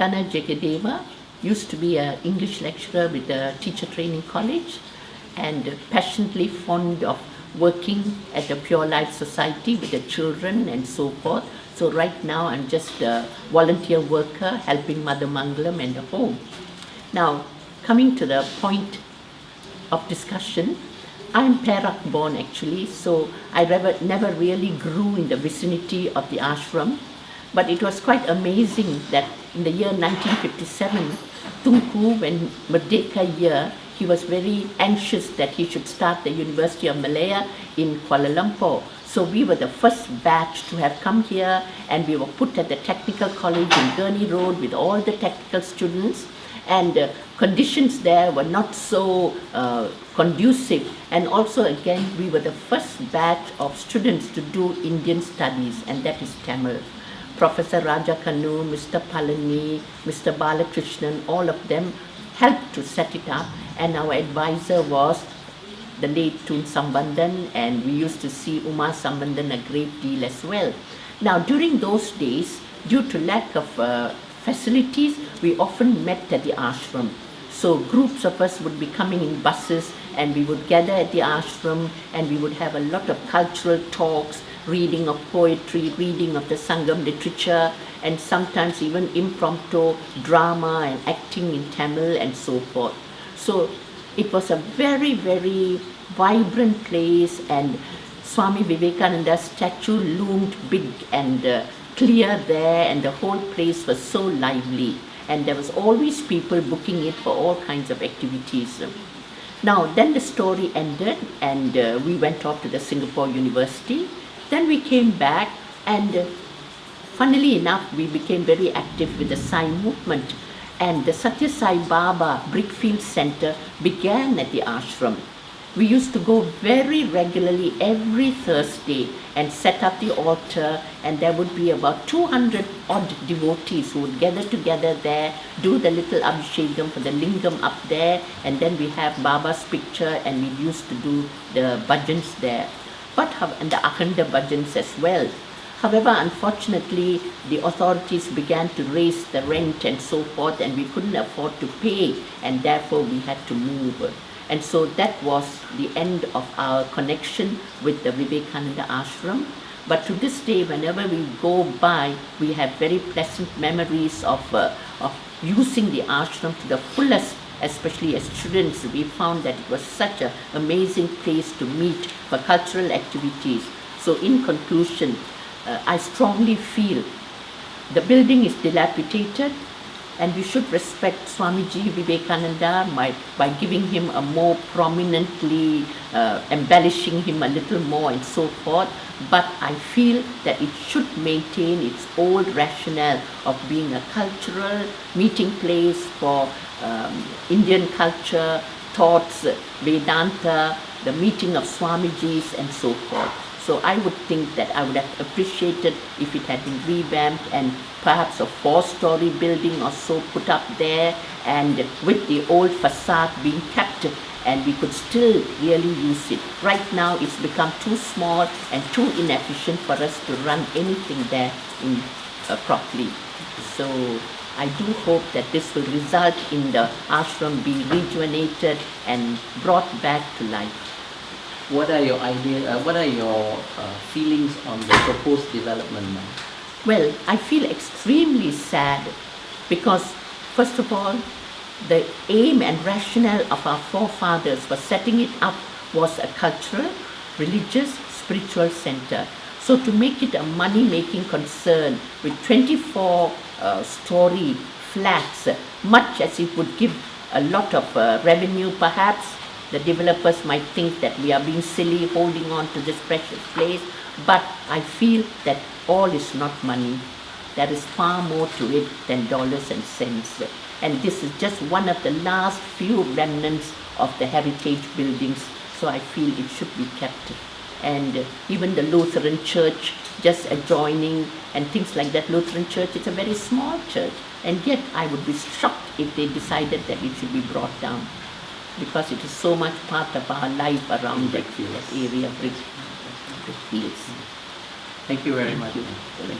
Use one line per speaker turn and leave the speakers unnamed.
Gana Deva used to be an English lecturer with a teacher training college and passionately fond of working at the Pure Life Society with the children and so forth. So right now I'm just a volunteer worker helping Mother Mangalam and the home. Now, coming to the point of discussion, I'm Perak born actually, so I never really grew in the vicinity of the ashram. But it was quite amazing that in the year 1957, Tunku, when Merdeka year, he was very anxious that he should start the University of Malaya in Kuala Lumpur. So we were the first batch to have come here, and we were put at the technical college in Gurney Road with all the technical students, and conditions there were not so conducive. And also again, we were the first batch of students to do Indian studies, and that is Tamil. Professor Raja Kanu, Mr. Palani, Mr. Balakrishnan, all of them helped to set it up, and our advisor was the late Tun Sambandhan, and we used to see Uma Sambandhan a great deal as well. Now, during those days, due to lack of facilities, we often met at the ashram. So groups of us would be coming in buses, and we would gather at the ashram, and we would have a lot of cultural talks, reading of poetry, reading of the Sangam literature, and sometimes even impromptu drama and acting in Tamil and so forth. So it was a very, very vibrant place, and Swami Vivekananda's statue loomed big and clear there, and the whole place was so lively, and there was always people booking it for all kinds of activities. Now, then the story ended, and we went off to the Singapore University. Then we came back, and funnily enough, we became very active with the Sai movement, and the Satya Sai Baba Brickfield Center began at the ashram. We used to go very regularly every Thursday and set up the altar, and there would be about 200 odd devotees who would gather together there, do the little abhishekam for the lingam up there, and then we have Baba's picture, and we used to do the bhajans there, and the Akhanda bhajans as well. However, unfortunately, the authorities began to raise the rent and so forth, and we couldn't afford to pay, and therefore we had to move. And so that was the end of our connection with the Vivekananda Ashram. But to this day, whenever we go by, we have very pleasant memories of using the ashram to the fullest, especially as students. We found that it was such an amazing place to meet for cultural activities. So in conclusion, I strongly feel the building is dilapidated, and we should respect Swamiji Vivekananda by giving him a more prominently, embellishing him a little more and so forth. But I feel that it should maintain its old rationale of being a cultural meeting place for Indian culture, thoughts, Vedanta, the meeting of Swamijis and so forth. So I would think that I would have appreciated if it had been revamped and perhaps a 4-story building or so put up there, and with the old facade being kept, and we could still really use it. Right now it's become too small and too inefficient for us to run anything there properly. So I do hope that this will result in the ashram being rejuvenated and brought back to life.
What are your ideas? What are your feelings on the proposed development now?
Well, I feel extremely sad because, first of all, the aim and rationale of our forefathers for setting it up was a cultural, religious, spiritual center. So to make it a money-making concern with 24-story flats, much as it would give a lot of revenue perhaps, the developers might think that we are being silly holding on to this precious place, but I feel that all is not money. There is far more to it than dollars and cents. And this is just one of the last few remnants of the heritage buildings, so I feel it should be kept. And even the Lutheran church just adjoining and things like that. Lutheran church is a very small church, and yet I would be shocked if they decided that it should be brought down, because it is so much part of our life around that area of Brickfields.
Thank you very much.
Thank you.